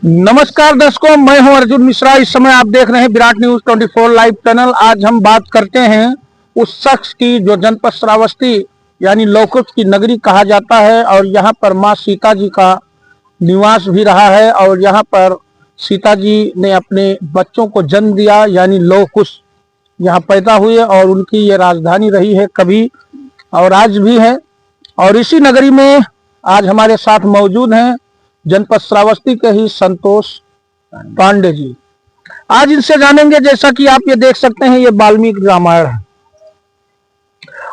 नमस्कार दर्शकों, मैं हूं अर्जुन मिश्रा। इस समय आप देख रहे हैं विराट न्यूज 24 लाइव चैनल। आज हम बात करते हैं उस शख्स की जो जनपद श्रावस्ती यानी लौकुश की नगरी कहा जाता है और यहाँ पर माँ सीता जी का निवास भी रहा है और यहाँ पर सीता जी ने अपने बच्चों को जन्म दिया यानी लौकुश यहाँ पैदा हुए और उनकी ये राजधानी रही है कभी और आज भी है। और इसी नगरी में आज हमारे साथ मौजूद हैं जनपद श्रावस्ती के ही संतोष पांडे जी। आज इनसे जानेंगे, जैसा कि आप ये देख सकते हैं, ये वाल्मीकि रामायण है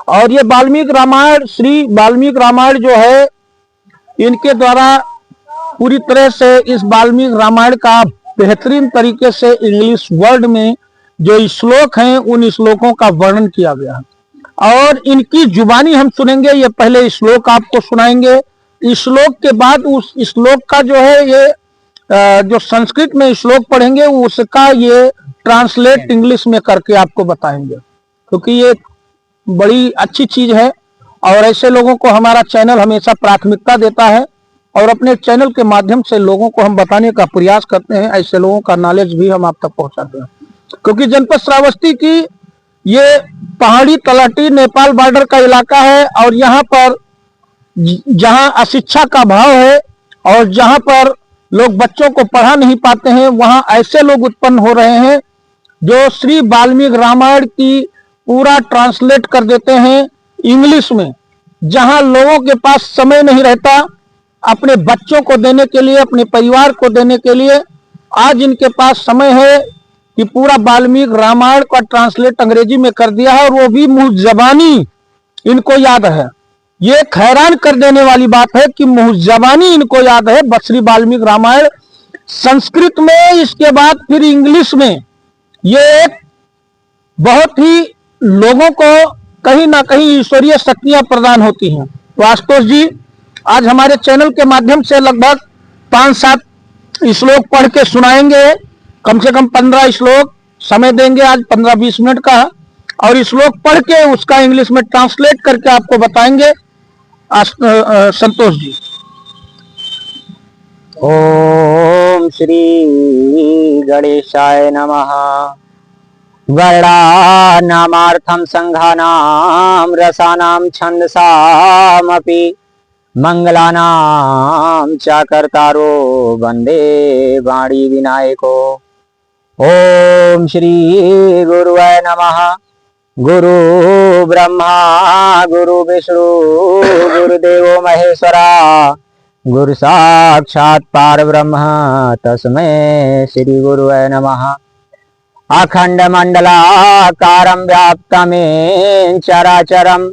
और ये वाल्मीकि रामायण, श्री वाल्मीकि रामायण जो है, इनके द्वारा पूरी तरह से इस वाल्मीकि रामायण का बेहतरीन तरीके से इंग्लिश वर्ड में जो श्लोक हैं उन श्लोकों का वर्णन किया गया है और इनकी जुबानी हम सुनेंगे। ये पहले श्लोक आपको सुनाएंगे, श्लोक के बाद उस श्लोक का जो है ये जो संस्कृत में श्लोक पढ़ेंगे उसका ये ट्रांसलेट इंग्लिश में करके आपको बताएंगे, क्योंकि ये बड़ी अच्छी चीज है और ऐसे लोगों को हमारा चैनल हमेशा प्राथमिकता देता है और अपने चैनल के माध्यम से लोगों को हम बताने का प्रयास करते हैं। ऐसे लोगों का नॉलेज भी हम आप तक पहुंचाते हैं, क्योंकि जनपद श्रावस्ती की ये पहाड़ी तलहटी नेपाल बॉर्डर का इलाका है और यहाँ पर जहां अशिक्षा का भाव है और जहां पर लोग बच्चों को पढ़ा नहीं पाते हैं, वहां ऐसे लोग उत्पन्न हो रहे हैं जो श्री वाल्मीकि रामायण की पूरा ट्रांसलेट कर देते हैं इंग्लिश में। जहां लोगों के पास समय नहीं रहता अपने बच्चों को देने के लिए, अपने परिवार को देने के लिए, आज इनके पास समय है कि पूरा वाल्मीकि रामायण का ट्रांसलेट अंग्रेजी में कर दिया है और वो भी मुंह जबानी इनको याद है। ये हैरान कर देने वाली बात है कि मुंह जबानी इनको याद है श्री वाल्मीकि रामायण संस्कृत में, इसके बाद फिर इंग्लिश में। ये एक बहुत ही लोगों को कहीं ना कहीं ईश्वरीय शक्तियां प्रदान होती हैं। तो आशुतोष जी आज हमारे चैनल के माध्यम से लगभग 5-7 श्लोक पढ़ के सुनाएंगे, कम से कम 15 श्लोक समय देंगे आज 15-20 मिनट का, और श्लोक पढ़ के उसका इंग्लिश में ट्रांसलेट करके आपको बताएंगे। संतोष जी। ओम श्री गणेशाय नमः। वर्णानामार्थं संघानां रसानां छंदसामपि मंगलानां च कर्तारो वंदे वाणी विनायको। ओम श्री गुरुवे नमः। गुरु ब्रह्मा गुरु विष्णु गुरुदेवो महेश्वरा गुरु साक्षात् परब्रह्म तस्मै श्री गुरुवे नमः। अखंड मंडलाकारं व्याप्तमेन चराचरं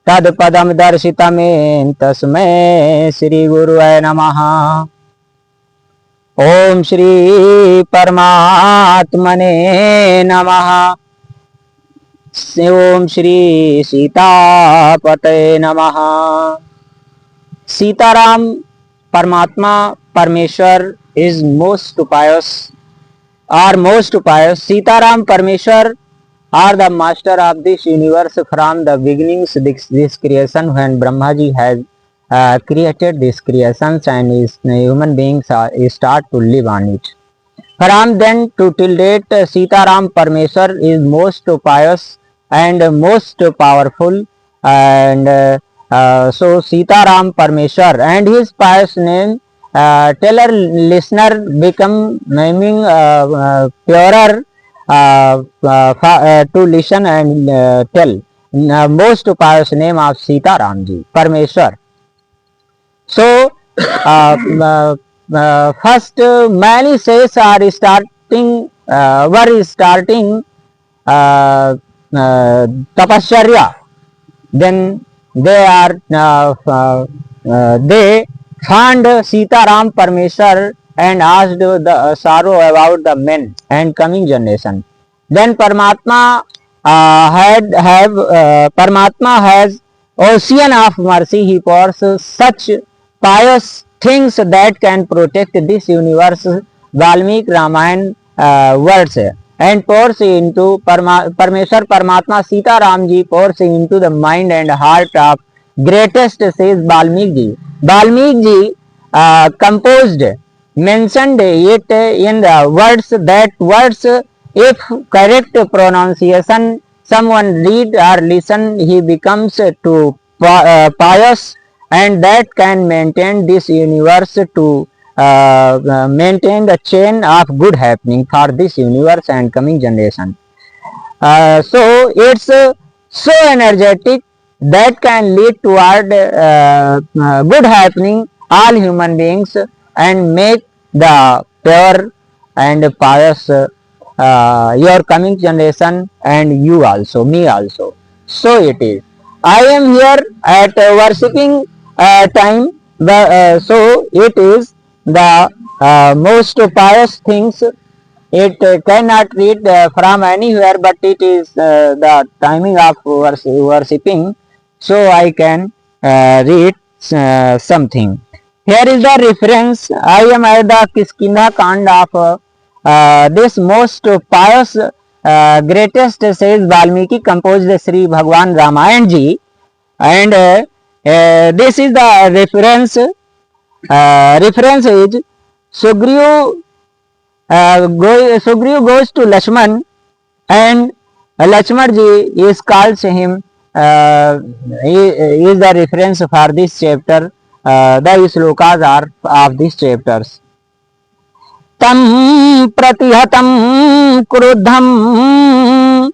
तत्पदं दर्शितमेन तस्मै श्री गुरुवे नमः। ओम श्री परमात्मने नमः। ओम श्री सीतापते नमः। सीताराम परमात्मा परमेश्वर is most pious or most pious. Sitaram Parmeshwar are the master of this universe from the beginnings this creation, when Brahma ji has created this creations and human beings start to live on it. From then to till date, Sitaram Parmeshwar is most pious and most powerful, and so Sitaram Parmeshwar and his pious name tell our listener become naming purer to listen and tell most most name of Sitaram ji Parmeshwar. So first many says are starting were starting tapasya, then they are they found Sitaram Parmeshwar and asked the sorrow about the men and coming generation. Then Paramatma Paramatma has ocean of mercy. He pours such pious things that can protect this universe. Valmiki Ramayana words and pours into Parmeshwar Paramatma Sitaram ji pours into the mind and heart of greatest says Valmiki ji. Valmiki ji composed mentioned it in the words, that words, if correct pronunciation, someone read or listen, he becomes to pious, and that can maintain this universe to maintain the chain of good happening for this universe and coming generation. So it's so energetic that can lead toward good happening all human beings and make the pure and pious your coming generation and you also, me also. So it is. I am here at worshipping time, so it is the most pious things. It cannot read from anywhere, but it is the timing of worshipping, so I can read something. Here is the reference. I am at the Kiskindha Kand of this most pious greatest sage Valmiki composed Sri Bhagwan Ramayan ji, and this is the reference. Reference is Sugriv Sugriv goes to Lakshman, and Lakshman ji is called to him. He is the reference for this chapter. The shlokas are of these chapters. Tam pratihatam kruddham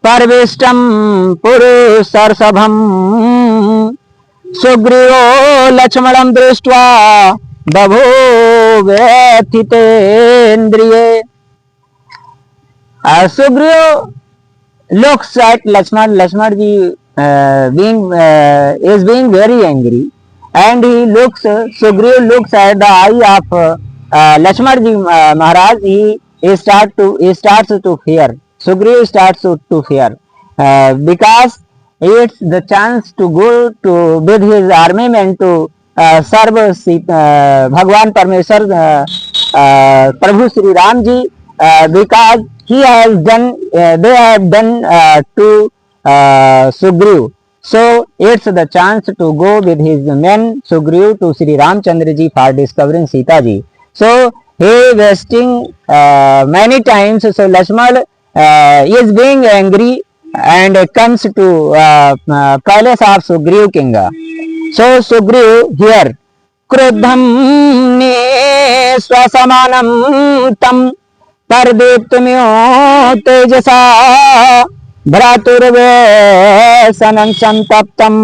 parvishtam purusarsabham Sugrivo Lakshmanam drishtva babho व्यथितेन्द्रिये. Sugriv looks at Lakshman. Lakshman ji is being very angry, and he looks. Sugriv looks at the eye of Lakshman ji Maharaj. He starts to fear. Sugriv starts to fear because it's the chance to go to with his armament to serve Bhagwan Parmeshwar Prabhu Sri Ram ji, because he has done they have done to Sugriv. So it's the chance to go with his men Sugriv to Sri Ramchandra ji for discovering Sita ji. So he wasting many times. So Lakshman is being angry and comes to palace of Sugriv king. So Sugriv here क्रुद्धम ने स्वसमानम तम परदीप्तम्यो तेजसा भ्रातुर्वेसनं संतप्तं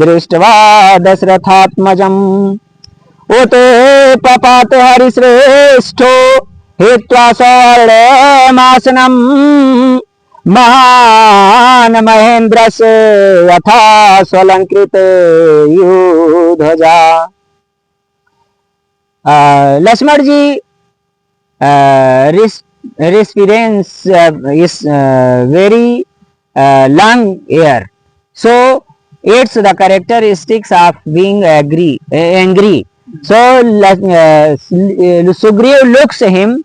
दृष्ट्वा दशरथात्मजम् उते पपात हरिश्रेष्ठो हित्वा सौर्यमासनम् महान महेन्द्रस्य यथा स्वलंकृत युध्वजा. Lakshman ji respirance is very long air, so it's the characteristics of being angry. So Sugriv looks him,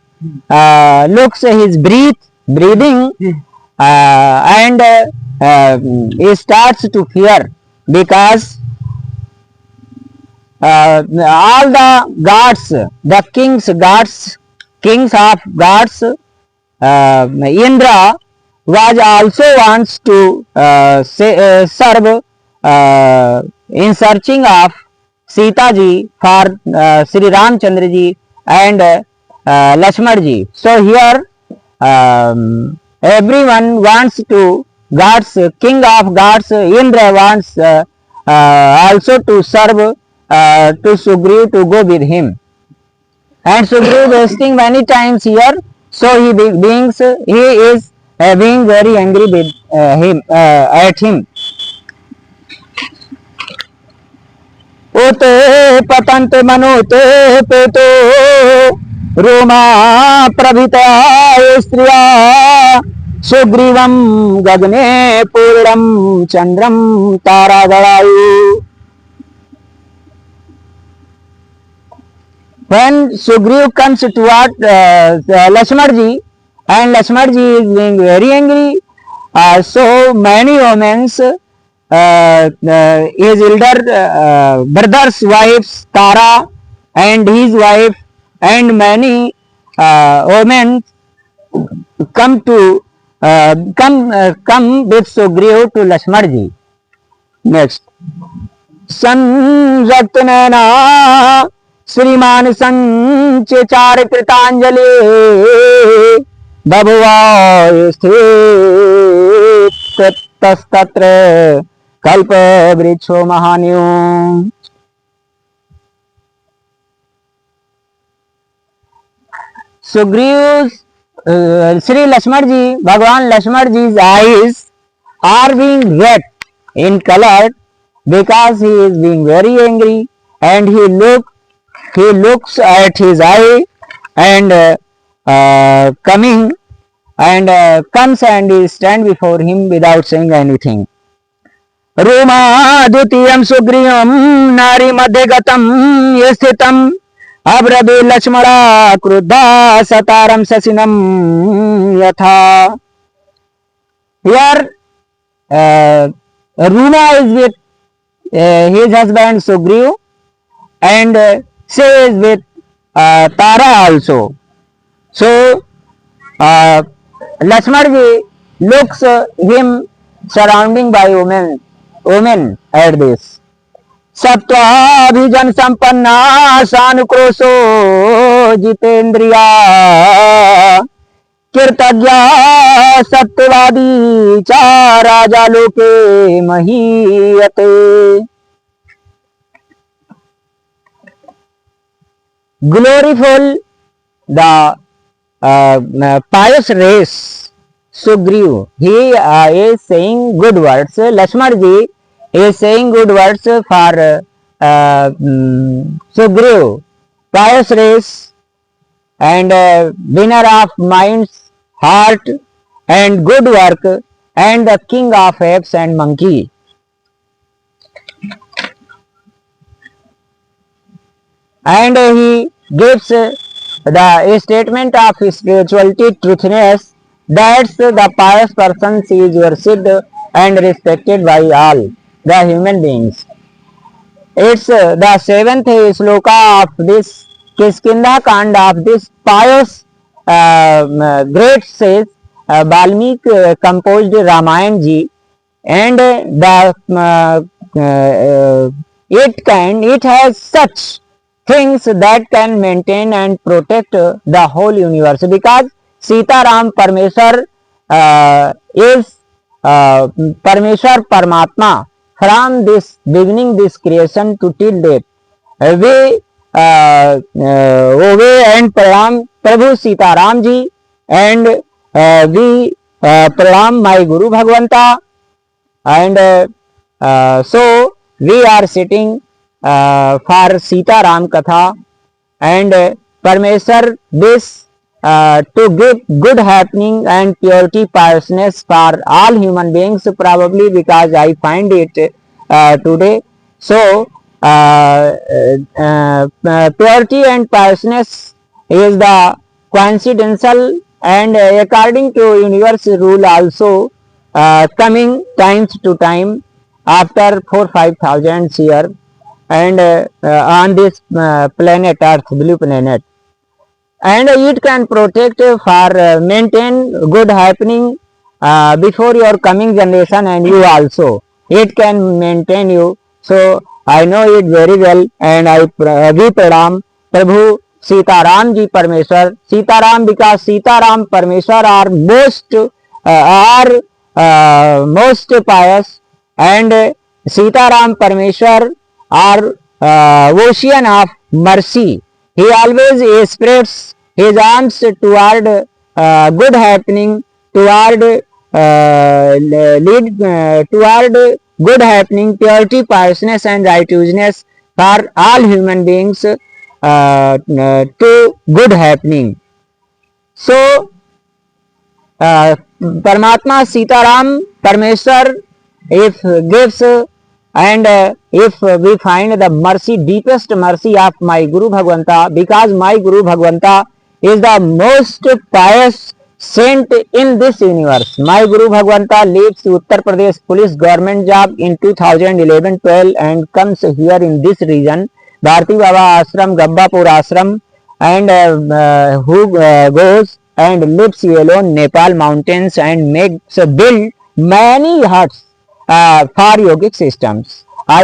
looks his breathing, and he starts to fear because all the gods, the kings of gods, Indra was also wants to serve in searching of Sita ji for Sri Ramchandra ji and Lakshman ji. So here everyone wants to gods, king of gods Indra wants also to serve to Sugriv to go with him, and Sugriv wasting many times here, so he is being very angry with him at him. Ote patante manote peto Roma prabhita striya Sugrivam gagne puram chandram taradalayu. When Sugriv comes toward Lakshman ji, and Lakshman ji is being very angry, so many women, his elder brother's wives Tara and his wife and many women come with Sugriv to Lakshman ji. Next, संरक्त नैना श्रीमान संचार कृतांजलि बभुआ स्थित तस्तत्र कल्प वृक्षो महान्यो. Sugriva Sri Lakshman ji, Bhagwan Lakshman ji's eyes are being red in color because he is being very angry, and he looks at his eye and comes and he stand before him without saying anything. Roma dutiyam sugrivam nari madhyagatam yasthitam अब्रवी Lakshmana क्रुद्धा सतारम शशिनम यथा. Here Ruma is with his husband Sugriv, and she is with Tara also. So Lakshman ji looks him surrounding by women at this. सत्वाभिजन संपन्ना सानुक्रोशो जितेंद्रिया Kritagya सत्यवादी चा राजा लोके महीयते. Gloriful the pious race Sugriv. He is saying good words. Lakshman ji is saying good words for Sugriv, pious race and winner of minds, heart and good work, and the king of apes and monkey. And he gives the statement of spirituality, truthness, that the pious person is worshipped and respected by all the human beings. It's the seventh sloka of this Kiskindha Kand of this pious great sage Valmiki composed Ramayana ji, and it has such things that can maintain and protect the whole universe, because Sita Ram Parmeshwar is Parmeshwar Paramatma from this beginning this creation to till date. We obey and pranam Prabhu Sita Ram ji, and we pranam my Guru Bhagwanta, and so we are sitting for Sita Ram Katha, and Parmeshwar this to give good happening and purity piousness for all human beings, probably because I find it today. So purity and piousness is the coincidental and according to universe rule also coming times to time after 4-5,000 years, and on this planet Earth, blue planet. And it can protect for maintain good happening before your coming generation, and you also it can maintain you. So I know it very well, and I we pranam Prabhu Sita Ram ji Parmeshwar. Sita Ram, because Sita Ram Parmeshwar are most pious, and Sita Ram Parmeshwar are ocean of mercy. He always spreads his arms toward good happening, toward good happening, purity, piousness and righteousness for all human beings to good happening. So Paramatma Sitaram Parmeshwar if gives, and if we find the mercy, deepest mercy of my Guru Bhagwanta, because my Guru Bhagwanta is the most pious saint in this universe. My Guru Bhagwanta leaves Uttar Pradesh police government job in 2011-12 and comes here in this region, Bharti Baba Ashram, Gabbapur Ashram, and who goes and lives alone Nepal mountains and makes build many huts for yogic systems. I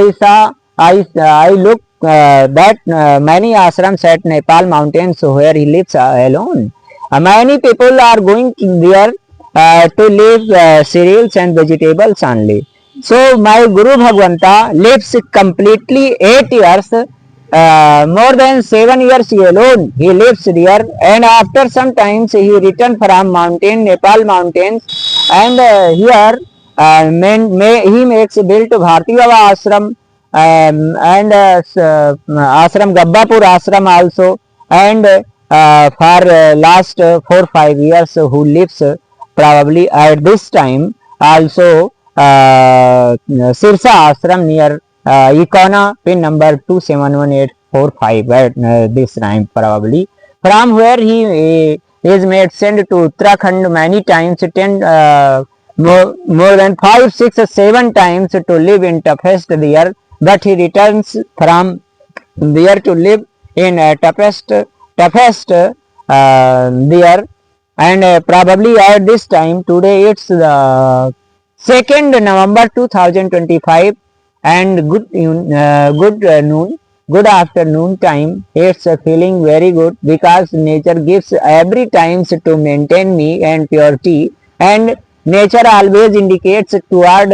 look that many ashrams at Nepal mountains where he lives alone. Many people are going there to live cereals and vegetables only. So my Guru Bhagwanta lives completely 8 years, more than 7 years alone. He lives there, and after some times he returned from Nepal mountains, and here he makes built Bharti Baba ashram, and ashram Gabbapur ashram also, and for last 4-5 years who lives probably at this time also Sirsa ashram near Icona, pin number 271845 at this time probably, from where he is made sent to Uttarakhand many times, 10 more than 5, 6, 7 times to live in toughest there, but he returns from there to live in toughest there, and probably at this time today it's the 2nd November 2025, and good afternoon time. It's feeling very good because nature gives every times to maintain me and purity, and nature always indicates toward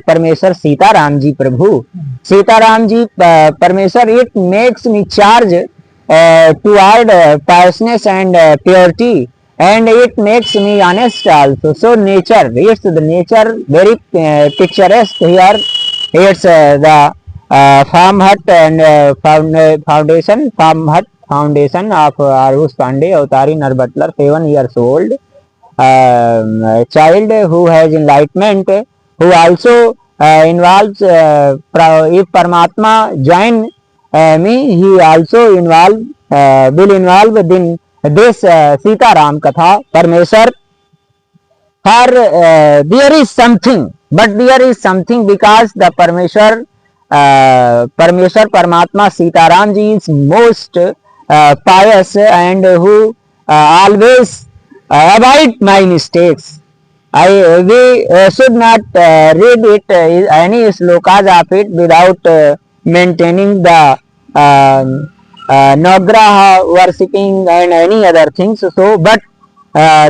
Parmeshwar Sitaram ji Prabhu. Sitaram ji Parmeshwar, it makes me charge toward piousness and purity, and it makes me honest also. So nature, it's the nature very picturesque here. It's the farm hut and foundation of Arush Pandey, Avtari Nar Butler, 7 years old child who has enlightenment, who also involves if Paramatma join me, he also will involve within this Sita Ram Katha Parmeshwar. For there is something, but there is something because the Parmeshwar Paramatma Sitaram ji is most pious and who always avoid my mistakes. We should not read it any slokas of it without maintaining the Nagraha worshipping and any other things. So, but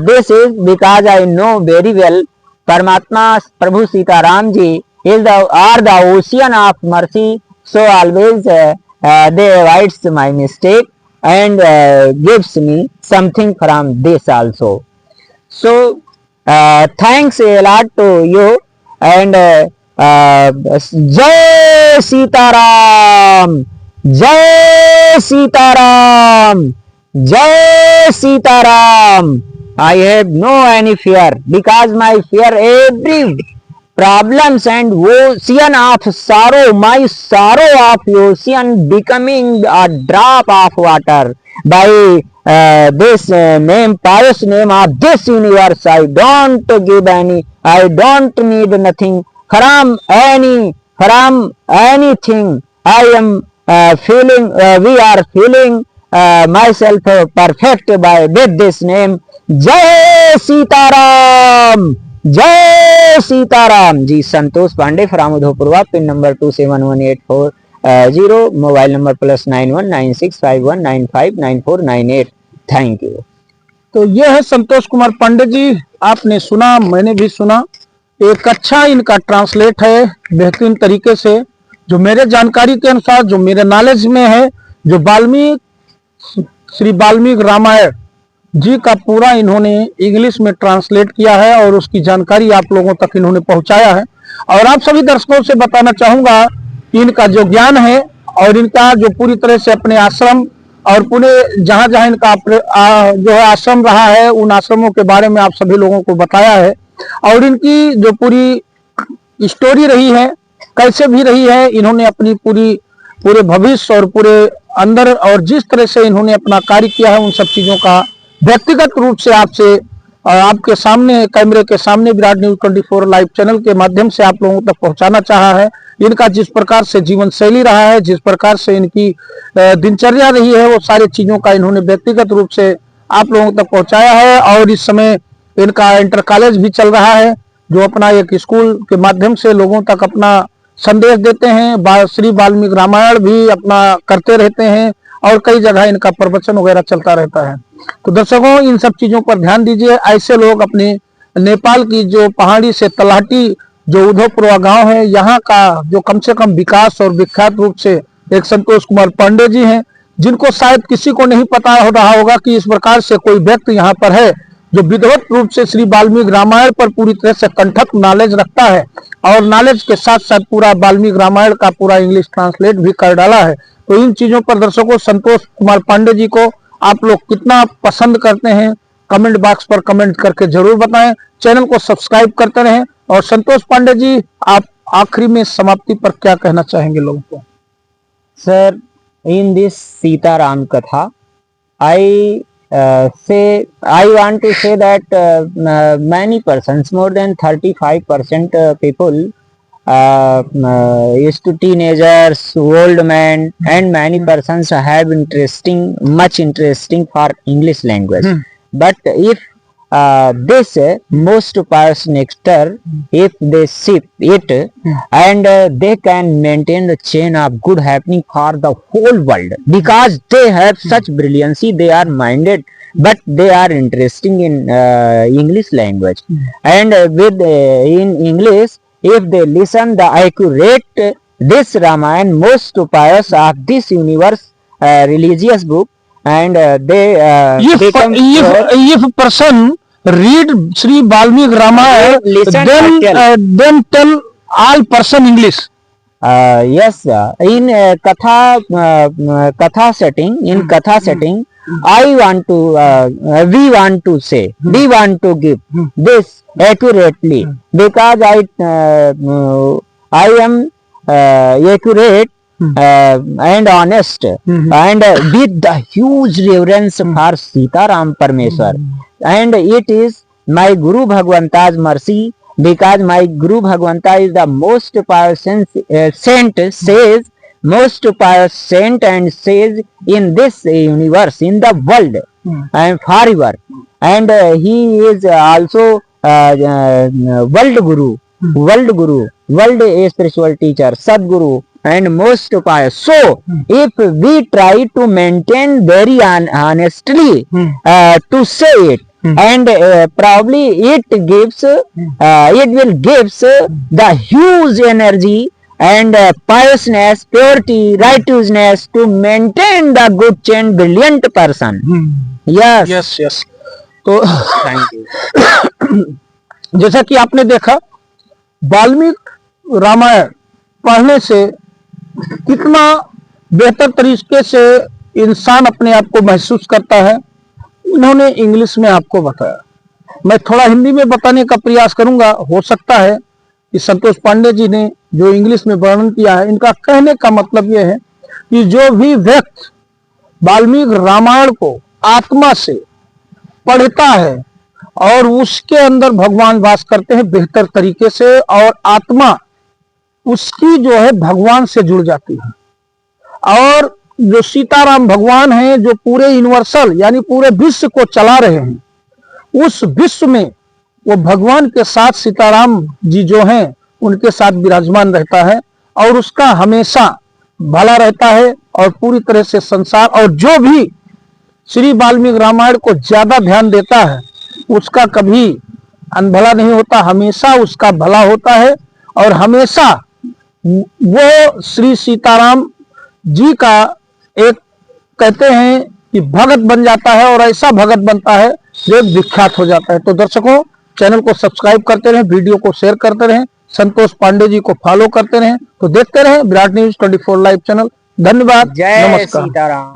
this is because I know very well Paramatma Prabhu Sitaram ji are the ocean of mercy. So always they avoids my mistake and gives me something from this also. So thanks a lot to you, and Jai Sitaram, Jai Sitaram, Jai Sitaram. I have no any fear because my fear every problems and ocean of sorrow, my sorrow of ocean becoming a drop of water by this name, pious name of this universe. I don't give any, I don't need nothing from anything. I am feeling, we are feeling myself perfect by with this name. Jai Sitaram, Jai Sitaram. जी Santosh Pandey from Udhopurwa, pin number 271840, mobile number +919651959498। Thank you. तो ये है संतोष कुमार पांडे जी, आपने सुना, मैंने भी सुना। एक अच्छा इनका ट्रांसलेट है बेहतरीन तरीके से, जो मेरे जानकारी के अनुसार, जो मेरे नॉलेज में है, जो श्री वाल्मीकि रामायण जी का पूरा इन्होंने इंग्लिश में ट्रांसलेट किया है और उसकी जानकारी आप लोगों तक इन्होंने पहुंचाया है। और आप सभी दर्शकों से बताना चाहूंगा कि इनका जो ज्ञान है और इनका जो पूरी तरह से अपने आश्रम और पूरे जहां जहां इनका जो है आश्रम रहा है, उन आश्रमों के बारे में आप सभी लोगों को बताया है, और इनकी जो पूरी स्टोरी रही है, कैसे भी रही है, इन्होंने अपनी पूरे भविष्य और पूरे अंदर और जिस तरह से इन्होंने अपना कार्य किया है, उन सब चीजों का व्यक्तिगत रूप से आपसे और आपके सामने कैमरे के सामने विराट न्यूज 24 लाइव चैनल के माध्यम से आप लोगों तक पहुंचाना चाहा है। इनका जिस प्रकार से जीवन शैली रहा है, जिस प्रकार से इनकी दिनचर्या रही है, वो सारी चीजों का इन्होंने व्यक्तिगत रूप से आप लोगों तक पहुंचाया है। और इस समय इनका इंटर कॉलेज भी चल रहा है, जो अपना एक स्कूल के माध्यम से लोगों तक अपना संदेश देते हैं। श्री वाल्मीकि रामायण भी अपना करते रहते हैं और कई जगह इनका प्रवचन वगैरह चलता रहता है। तो दर्शकों, इन सब चीजों पर ध्यान दीजिए। ऐसे लोग अपने नेपाल की जो पहाड़ी से तलहटी जो उधोपुरवा गांव है, यहाँ का जो कम से कम विकास और विख्यात रूप से एक संतोष कुमार पांडे जी हैं, जिनको शायद किसी को नहीं पता हो रहा होगा कि इस प्रकार से कोई व्यक्ति यहाँ पर है जो विधिवत रूप से श्री वाल्मीकि रामायण पर पूरी तरह से कंठक नॉलेज रखता है और नॉलेज के साथ साथ पूरा वाल्मीकि रामायण का पूरा इंग्लिश ट्रांसलेट भी कर डाला है। तो इन चीजों पर दर्शकों, संतोष कुमार पांडे जी को आप लोग कितना पसंद करते हैं, कमेंट बॉक्स पर कमेंट करके जरूर बताएं। चैनल को सब्सक्राइब करते रहें। और संतोष पांडे जी, आप आखिरी में समाप्ति पर क्या कहना चाहेंगे लोगों को? Sir, in this Sita Ram Katha, I want to say that many persons, more than 35% people, is to teenagers, old men, and many persons have much interesting for English language. But if this most pious nectar, if they sip it, and they can maintain the chain of good happening for the whole world, because they have such brilliancy, they are minded, but they are interesting in English language. And with in English, if they listen the accurate this Ramayana, most pious of this universe religious book, and they become if person read Sri Valmiki Ramayana, listen then tell all person English. Yes, in katha setting, I want to, we want to say, we want to give this accurately, because I am accurate and honest, and with the huge reverence for Sita Ram Parmeshwar, and it is my Guru Bhagwanta's mercy, because my Guru Bhagwanta is the most pious saint, says most pious saint, and says in this universe, in the world, and forever, and he is also world guru, world a spiritual teacher, Sadguru, and most pious. So if we try to maintain very honestly to say it, and probably it will gives the huge energy and piousness, purity, righteousness to maintain the good chain, brilliant person. Yes. तो Thank you. जैसा कि आपने देखा, वाल्मीकि रामायण पढ़ने से कितना बेहतर तरीके से इंसान अपने आप को महसूस करता है, इन्होंने इंग्लिश में आपको बताया। मैं थोड़ा हिंदी में बताने का प्रयास करूंगा। हो सकता है कि संतोष पांडे जी ने जो इंग्लिश में वर्णन किया है, इनका कहने का मतलब यह है कि जो भी व्यक्ति वाल्मीकि रामायण को आत्मा से पढ़ता है और उसके अंदर भगवान वास करते हैं बेहतर तरीके से, और आत्मा उसकी जो है भगवान से जुड़ जाती है। और जो सीताराम भगवान हैं, जो पूरे यूनिवर्सल यानी पूरे विश्व को चला रहे हैं, उस विश्व में वो भगवान के साथ सीताराम जी जो हैं उनके साथ विराजमान रहता है, और उसका हमेशा भला रहता है। और पूरी तरह से संसार, और जो भी श्री वाल्मीकि रामायण को ज्यादा ध्यान देता है उसका कभी अनभला नहीं होता, हमेशा उसका भला होता है। और हमेशा वो श्री सीताराम जी का एक कहते हैं कि भगत बन जाता है, और ऐसा भगत बनता है जो विख्यात हो जाता है। तो दर्शकों, चैनल को सब्सक्राइब करते रहें, वीडियो को शेयर करते रहें, संतोष पांडे जी को फॉलो करते रहें। तो देखते रहें विराट न्यूज 24 लाइव चैनल। धन्यवाद, जय नमस्कार। सीताराम।